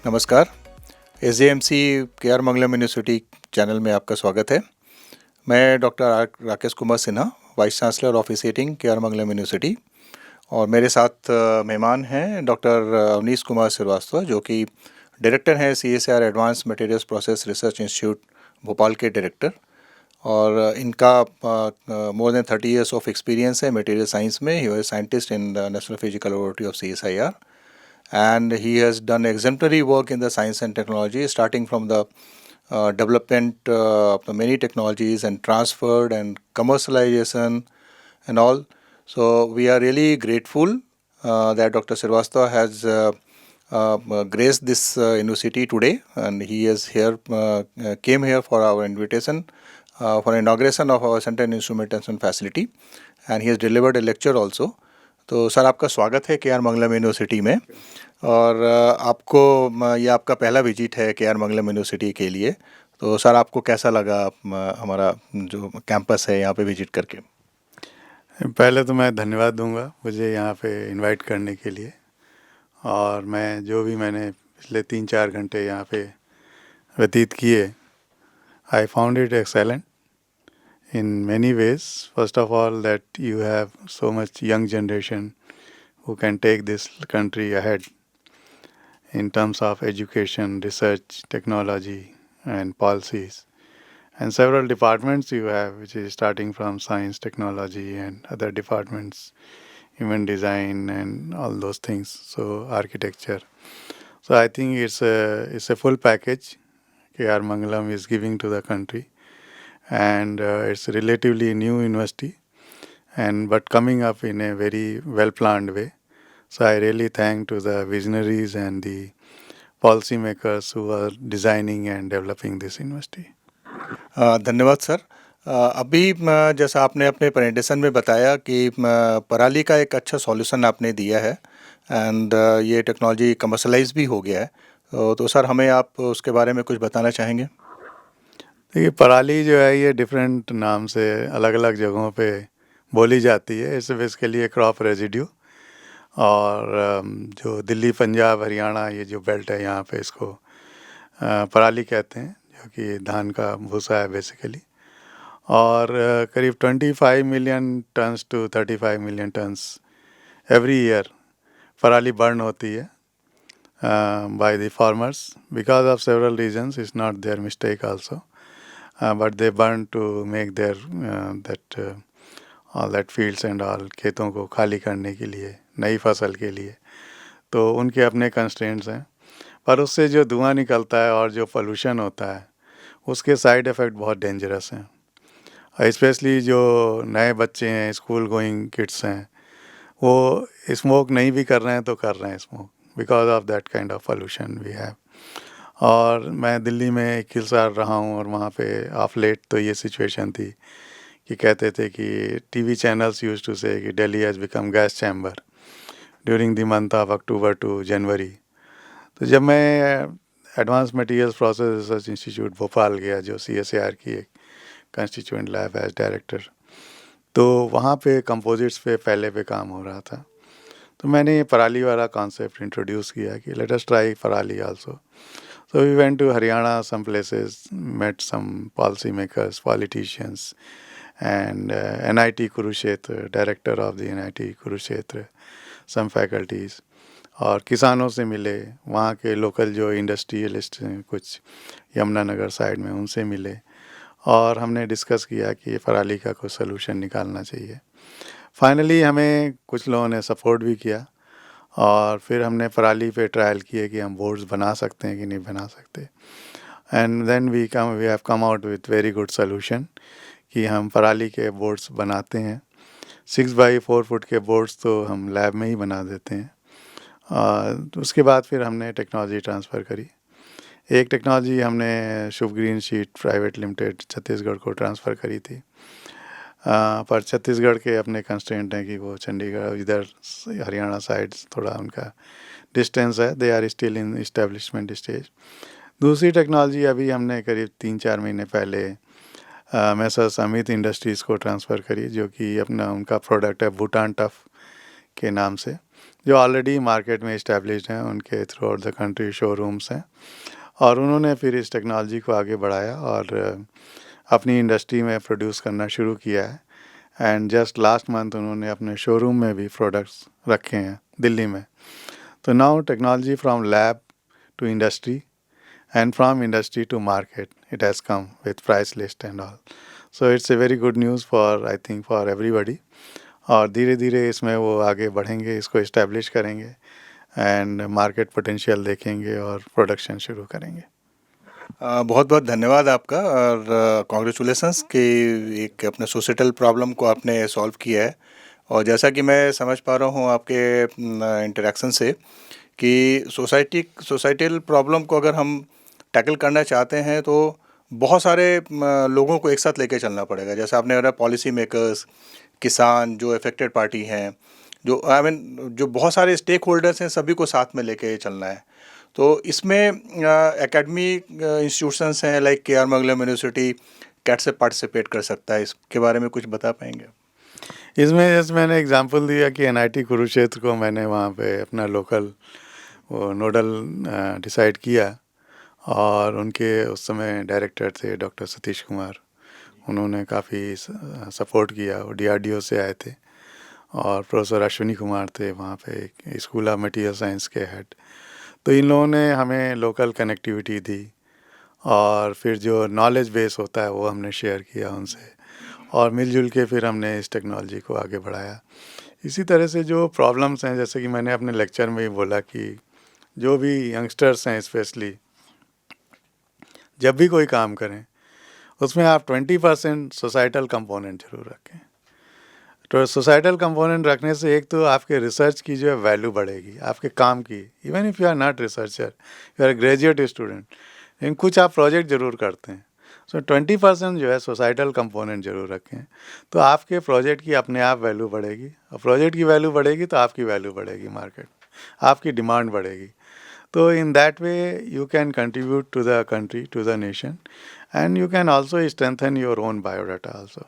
नमस्कार। एसजेएमसी के R Mangalam university channel में आपका स्वागत है। मैं doctor Rakesh Kumar Sinha, vice chancellor officiating K R Mangalam university, और मेरे साथ मेहमान हैं डॉक्टर अवनीश कुमार श्रीवास्तव, जो कि डायरेक्टर हैं CSIR advance materials process research institute Bhopal के डायरेक्टर। और इनका more than 30 years of experience है मटेरियल साइंस में। He was scientist in the national physical laboratory of CSIR, and he has done exemplary work in the science and technology, starting from the development of the many technologies and transferred and commercialization and all. So we are really grateful that Dr. Srivastava has graced this university today, and he is here, came here for our invitation for inauguration of our center and instrumentation facility, and he has delivered a lecture also. तो sir, आपका स्वागत है KR मंगलम university में। और आपको ये आपका पहला विजिट है KR मंगलम यूनिवर्सिटी के लिए। तो सर, आपको कैसा लगा हमारा जो कैंपस है यहाँ पे विजिट करके? पहले तो मैं धन्यवाद दूंगा मुझे यहाँ पे इनवाइट करने के लिए। और मैं जो भी मैंने पिछले 3-4 घंटे यहाँ पे व्यतीत किए, I found it excellent in many ways. First of all, that you have so much young generation who can take this country ahead in terms of education, research, technology, and policies. And several departments you have, which is starting from science, technology, and other departments, even design and all those things. So architecture. So I think it's a full package KR Mangalam is giving to the country. And it's a relatively new university, and but coming up in a very well planned way. So I really thank to the visionaries and the policymakers who are designing and developing this university. धन्यवाद sir. अभी जैसा आपने अपने presentation में बताया कि पराली का एक अच्छा सॉल्यूशन आपने दिया है, एंड ये टेक्नोलॉजी कमर्शलाइज भी हो गया है। तो सर, हमें आप उसके बारे में कुछ बताना चाहेंगे? देखिए, पराली जो है ये डिफरेंट नाम से अलग अलग जगहों पे बोली जाती है। It's basically crop residue. और जो दिल्ली, पंजाब, हरियाणा ये जो बेल्ट है यहाँ पे इसको पराली कहते हैं, जो कि धान का भूसा है बेसिकली। और करीब 25 million tons to 35 million tons every year पराली बर्न होती है by the farmers because of several reasons. It's not their mistake also, but they burn to make their all that fields and all, खेतों को खाली करने के लिए, नई फसल के लिए। तो उनके अपने कंस्ट्रेंट्स हैं, पर उससे जो धुआं निकलता है और जो पोल्यूशन होता है उसके साइड इफ़ेक्ट बहुत डेंजरस हैं। स्पेशली जो नए बच्चे हैं, स्कूल गोइंग किड्स हैं, वो स्मोक नहीं भी कर रहे हैं तो कर रहे हैं smoke because of that kind of pollution we have. और मैं दिल्ली में 21 साल रहा हूँ, और वहाँ पे ऑफ लेट तो ये सिचुएशन थी कि कहते थे कि TV channels used to say कि Delhi has become gas chamber during the month of October to January. तो जब मैं advance materials process research institute Bhopal गया, जो CSIR की एक कंस्टिट्यूएंट लैब एज डायरेक्टर, तो वहाँ पे कंपोजिट्स पे पहले पे काम हो रहा था। तो मैंने ये पराली वाला कॉन्सेप्ट इंट्रोड्यूस किया कि लेट अस ट्राई पराली also. So we went to Haryana, some places, met some policy makers, politicians, and NIT Kurukshetra, director of the NIT Kurukshetra, some faculties, और किसानों से मिले, वहाँ के लोकल जो इंडस्ट्रियलिस्ट हैं कुछ यमुनानगर साइड में, उनसे मिले, और हमने डिस्कस किया कि पराली का कोई सलूशन निकालना चाहिए। फाइनली हमें कुछ लोगों ने सपोर्ट भी किया, और फिर हमने पराली पे ट्रायल किए कि हम बोर्ड्स बना सकते हैं कि नहीं बना सकते। And then we have come out with very good solution कि हम पराली के बोर्ड्स बनाते हैं। 6x4 फुट के बोर्ड्स तो हम लैब में ही बना देते हैं। उसके बाद फिर हमने टेक्नोलॉजी ट्रांसफ़र करी। एक टेक्नोलॉजी हमने Shubh green sheet private limited Chhattisgarh को ट्रांसफ़र करी थी, पर छत्तीसगढ़ के अपने कंस्ट्रेंट हैं कि वो चंडीगढ़ इधर हरियाणा साइड थोड़ा उनका डिस्टेंस है, they are still in establishment stage. दूसरी टेक्नोलॉजी अभी हमने करीब 3-4 महीने पहले मैसर्स अमित इंडस्ट्रीज़ को ट्रांसफ़र करी, जो कि अपना उनका प्रोडक्ट है भूटान टफ के नाम से। जो ऑलरेडी मार्केट में इस्टेब्लिश्ड हैं, उनके through out the country showrooms हैं, और उन्होंने फिर इस टेक्नोलॉजी को आगे बढ़ाया और अपनी इंडस्ट्री में प्रोड्यूस करना शुरू किया है। एंड जस्ट लास्ट मंथ उन्होंने अपने शोरूम में भी प्रोडक्ट्स रखे हैं दिल्ली में। तो now technology from lab to industry and from industry to market, it has come with price list and all. So it's a very good news for, I think, for everybody. और धीरे धीरे इसमें वो आगे बढ़ेंगे, इसको इस्टेब्लिश करेंगे and market potential देखेंगे और प्रोडक्शन शुरू करेंगे। बहुत बहुत धन्यवाद आपका और कॉन्ग्रेचुलेसन्स कि एक अपने सोसाइटल प्रॉब्लम को आपने सॉल्व किया है। और जैसा कि मैं समझ पा रहा हूँ आपके इंटरेक्शन से कि सोसाइटल प्रॉब्लम को अगर हम टैकल करना चाहते हैं तो बहुत सारे लोगों को एक साथ लेके चलना पड़ेगा। जैसा आपने बताया, पॉलिसी मेकर्स, किसान, जो अफेक्टेड पार्टी हैं, जो जो बहुत सारे स्टेक होल्डर्स हैं, सभी को साथ में लेके चलना है। तो इसमें एकेडमिक इंस्टीट्यूशंस हैं लाइक के आर मंगलम यूनिवर्सिटी कैसे पार्टिसिपेट कर सकता है, इसके बारे में कुछ बता पाएंगे? इसमें जैसे मैंने एग्जांपल दिया कि एनआईटी कुरुक्षेत्र को मैंने वहाँ पे अपना लोकल वो नोडल डिसाइड किया, और उनके उस समय डायरेक्टर थे डॉक्टर सतीश कुमार। उन्होंने काफ़ी सपोर्ट किया। वो डीआरडीओ से आए थे, और प्रोफेसर अश्विनी कुमार थे वहाँ पे स्कूल ऑफ मटेरियल साइंस के हेड। तो इन लोगों ने हमें लोकल कनेक्टिविटी दी, और फिर जो नॉलेज बेस होता है वो हमने शेयर किया उनसे, और मिलजुल के फिर हमने इस टेक्नोलॉजी को आगे बढ़ाया। इसी तरह से जो प्रॉब्लम्स हैं, जैसे कि मैंने अपने लेक्चर में ही बोला कि जो भी यंगस्टर्स हैं स्पेशली, जब भी कोई काम करें उसमें आप 20% सोसाइटल कंपोनेंट जरूर रखें। तो सोसाइटल कंपोनेंट रखने से एक तो आपके रिसर्च की जो है वैल्यू बढ़ेगी, आपके काम की। Even if you are not researcher, you are graduate student, लेकिन कुछ आप प्रोजेक्ट जरूर करते हैं, सो 20% जो है सोसाइटल कंपोनेंट जरूर रखें। तो आपके प्रोजेक्ट की अपने आप वैल्यू बढ़ेगी, और प्रोजेक्ट की वैल्यू बढ़ेगी तो आपकी वैल्यू बढ़ेगी मार्केट, आपकी डिमांड बढ़ेगी। तो in that way you can contribute to the country, to the nation, and you can also strengthen your own biodata also.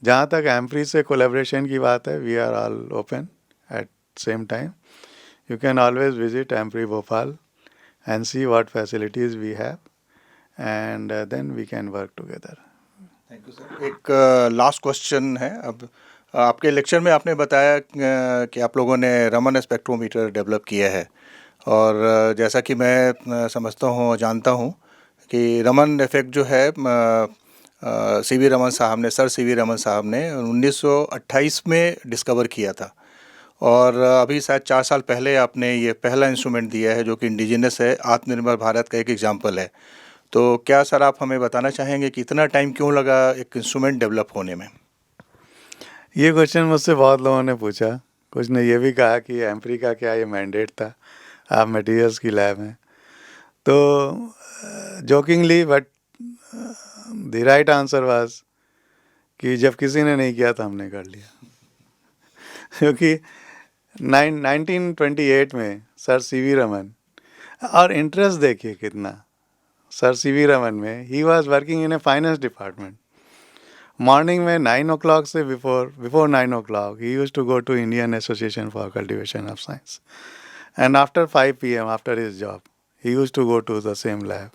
जहाँ तक एम्प्री से कोलेब्रेशन की बात है, we are all open at same time. You can always visit AMPRI Bhopal and see what facilities we have, and then we can work together. Thank you sir. एक last question है। अब आपके lecture में आपने बताया कि आप लोगों ने रमन स्पेक्ट्रोमीटर डेवलप किया है, और जैसा कि मैं समझता हूँ और जानता हूँ कि रमन इफ़ेक्ट जो है सीवी रमन साहब ने, सर सीवी रमन साहब ने 1928 में डिस्कवर किया था, और अभी शायद 4 साल पहले आपने ये पहला इंस्ट्रूमेंट दिया है जो कि इंडिजिनस है, आत्मनिर्भर भारत का एक एग्जाम्पल है। तो क्या सर आप हमें बताना चाहेंगे कि इतना टाइम क्यों लगा एक इंस्ट्रूमेंट डेवलप होने में? ये क्वेश्चन मुझसे बहुत लोगों ने पूछा। कुछ ने ये भी कहा कि एम्प्री का क्या ये मैंडेट था, आप मटेरियल्स की लैब हैं। तो jokingly but the right answer was कि जब किसी ने नहीं किया तो हमने कर लिया। क्योंकि 1928 में सर सीवी रमन, और इंटरेस्ट देखिए कितना सर सीवी रमन में, he was working in a finance department. Morning में 9 o'clock से before 9 o'clock he used to go to Indian Association for Cultivation of Science, and after 5 p.m. after his job he used to go to the same lab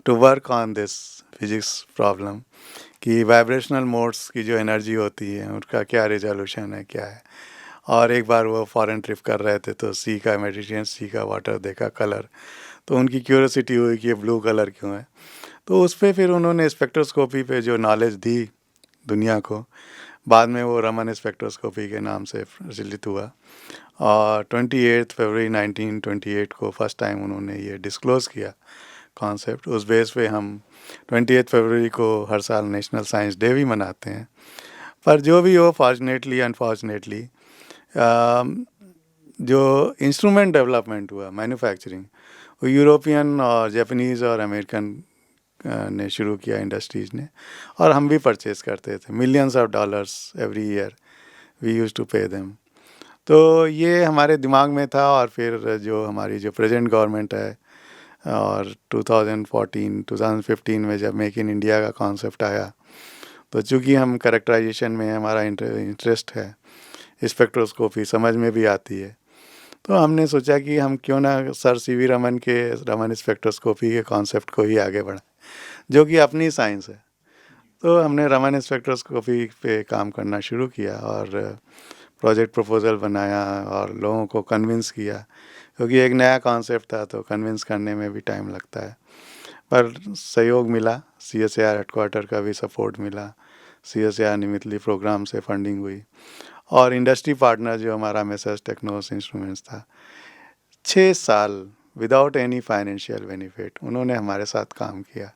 to work on this physics problem कि vibrational modes की जो energy होती है उनका क्या resolution है, क्या है। और एक बार वो फॉरेन ट्रिप कर रहे थे तो सी का मेडिटेशन, सी का वाटर देखा, कलर, तो उनकी क्यूरियोसिटी हुई कि ये ब्लू कलर क्यों है। तो उस पर फिर उन्होंने स्पेक्ट्रोस्कोपी पे जो नॉलेज दी दुनिया को, बाद में वो रमन स्पेक्ट्रोस्कोपी के नाम से प्रचलित हुआ, और 28 फरवरी 1928 को फर्स्ट टाइम उन्होंने ये डिस्क्लोज़ किया कॉन्सेप्ट। उस बेस पे हम 28 फरवरी को हर साल नेशनल साइंस डे भी मनाते हैं। पर जो भी हो, फॉर्चुनेटली अनफॉर्चुनेटली, जो इंस्ट्रूमेंट डेवलपमेंट हुआ, मैन्युफैक्चरिंग, वो यूरोपियन और जापानीज़ और अमेरिकन ने शुरू किया, इंडस्ट्रीज़ ने, और हम भी परचेज़ करते थे। Millions of dollars every year we use to pay them. तो ये हमारे दिमाग में था, और फिर जो हमारी जो प्रेजेंट गवर्नमेंट है, और 2015 में जब मेक इन इंडिया का कॉन्सेप्ट आया, तो चूँकि हम कैरेक्टराइजेशन में हमारा इंटरेस्ट है, स्पेक्ट्रोस्कोपी समझ में भी आती है, तो हमने सोचा कि हम क्यों ना सर सीवी रमन के रमन स्पेक्ट्रोस्कोपी के कॉन्सेप्ट को ही आगे बढ़ाएं, जो कि अपनी साइंस है। तो हमने रमन स्पेक्ट्रोस्कोपी पे काम करना शुरू किया और प्रोजेक्ट प्रपोजल बनाया और लोगों को कन्विंस किया, क्योंकि एक नया कॉन्सेप्ट था तो कन्विंस करने में भी टाइम लगता है। पर सहयोग मिला, CSIR हेडक्वार्टर का भी सपोर्ट मिला, CSIR निमित्तली प्रोग्राम से फंडिंग हुई और इंडस्ट्री पार्टनर जो हमारा मेसर्स टेक्नोस इंस्ट्रूमेंट्स था, 6 साल विदाउट एनी फाइनेंशियल बेनिफिट उन्होंने हमारे साथ काम किया।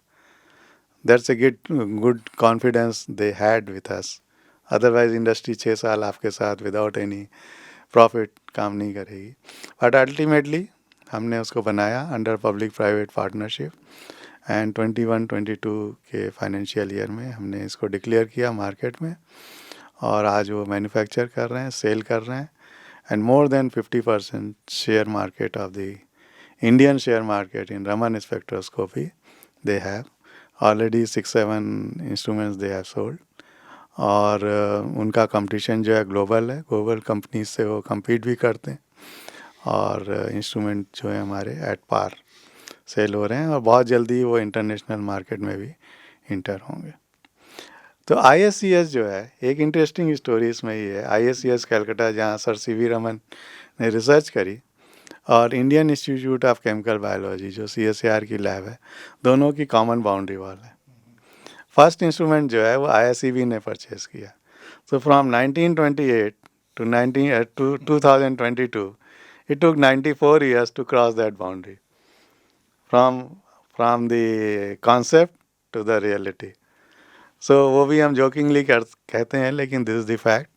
That's a good confidence they had with us. Otherwise industry 6 साल आपके साथ विदाउट एनी प्रॉफिट काम नहीं करेगी। बट अल्टीमेटली हमने उसको बनाया under public private partnership and 21-22 के फाइनेंशियल ईयर में हमने इसको डिक्लेयर किया मार्केट में और आज वो मैन्युफैक्चर कर रहे हैं, सेल कर रहे हैं and more than 50% share market of the Indian share market in Raman spectroscopy they have already 6-7 instruments they have sold. और उनका कंपटीशन जो है ग्लोबल है, ग्लोबल कंपनीज से वो compete भी करते हैं और इंस्ट्रूमेंट जो है हमारे एट पार सेल हो रहे हैं और बहुत जल्दी वो इंटरनेशनल मार्केट में भी इंटर होंगे। तो ISCS जो है, एक इंटरेस्टिंग स्टोरी इसमें ये है, ISCS कलकत्ता जहाँ सर सीवी रमन ने रिसर्च करी और Indian institute of chemical biology जो CSIR की लैब है, दोनों की कॉमन बाउंड्री वॉल है। फर्स्ट इंस्ट्रूमेंट जो है वो ISCB ने परचेज किया। So from 1928 to 2022 it took 94 years to cross that boundary from the concept to the reality. So वो भी हम जोकिंगली कहते हैं, लेकिन this is the fact.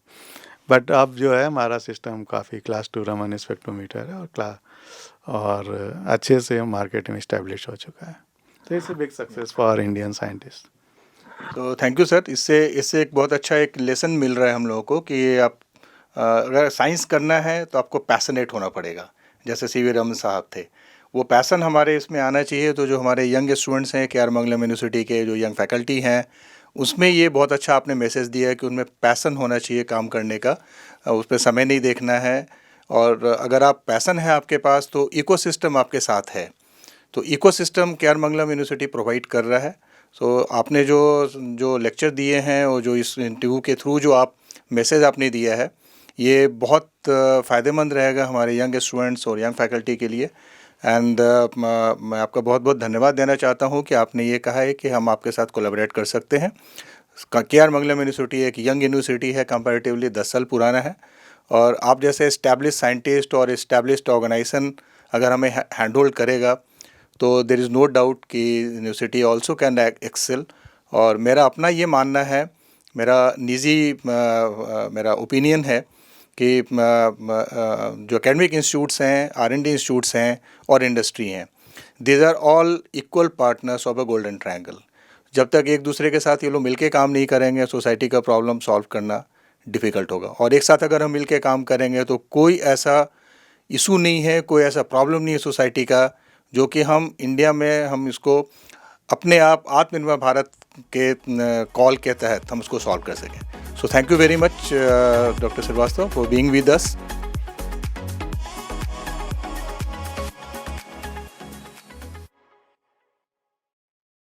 But अब जो है हमारा सिस्टम काफ़ी क्लास 2 रमन स्पेक्ट्रोमीटर है और अच्छे से मार्केट में इस्टेब्लिश हो चुका है। तो it's big success for Indian scientist. तो थैंक यू सर। इससे एक बहुत अच्छा एक लेसन मिल रहा है हम लोगों को कि आप अगर साइंस करना है तो आपको पैशनेट होना पड़ेगा। जैसे सीवी रमन साहब थे, वो पैसन हमारे इसमें आना चाहिए। तो जो हमारे यंग स्टूडेंट्स हैं KR मंगलम यूनिवर्सिटी के, जो यंग फैकल्टी हैं, उसमें ये बहुत अच्छा आपने मैसेज दिया है कि उनमें पैसन होना चाहिए काम करने का, उस पर समय नहीं देखना है। और अगर आप पैसन है आपके पास तो इकोसिस्टम आपके साथ है। तो इकोसिस्टम KR मंगलम यूनिवर्सिटी प्रोवाइड कर रहा है। सो आपने जो लेक्चर दिए हैं और जो इस इंटरव्यू के थ्रू जो आप मैसेज आपने दिया है, ये बहुत फ़ायदेमंद रहेगा हमारे यंग स्टूडेंट्स और यंग फैकल्टी के लिए। एंड मैं आपका बहुत बहुत धन्यवाद देना चाहता हूँ कि आपने ये कहा है कि हम आपके साथ कोलैबोरेट कर सकते हैं। KR मंगलम यूनिवर्सिटी एक यंग यूनिवर्सिटी है, कंपैरेटिवली 10 साल पुराना है। और आप जैसे इस्टेब्लिश साइंटिस्ट और इस्टेब्लिश्ड ऑर्गेनाइजेशन अगर हमें हैंड होल्ड करेगा तो देयर इज़ नो डाउट कि यूनिवर्सिटी ऑल्सो कैन एक्सेल। और मेरा अपना ये मानना है, मेरा ओपिनियन है कि जो एकेडमिक इंस्टीट्यूट्स हैं, R&D इंस्टीट्यूट्स हैं और इंडस्ट्री हैं, these are all equal partners of a golden triangle. जब तक एक दूसरे के साथ ये लोग मिलके काम नहीं करेंगे, सोसाइटी का प्रॉब्लम सॉल्व करना डिफ़िकल्ट होगा। और एक साथ अगर हम मिलके काम करेंगे तो कोई ऐसा इशू नहीं है, कोई ऐसा प्रॉब्लम नहीं है सोसाइटी का जो कि हम इंडिया में हम इसको अपने आप आत्मनिर्भर भारत के कॉल के तहत हम उसको सॉल्व कर सकें। So thank you very much doctor Srivastava for being with us.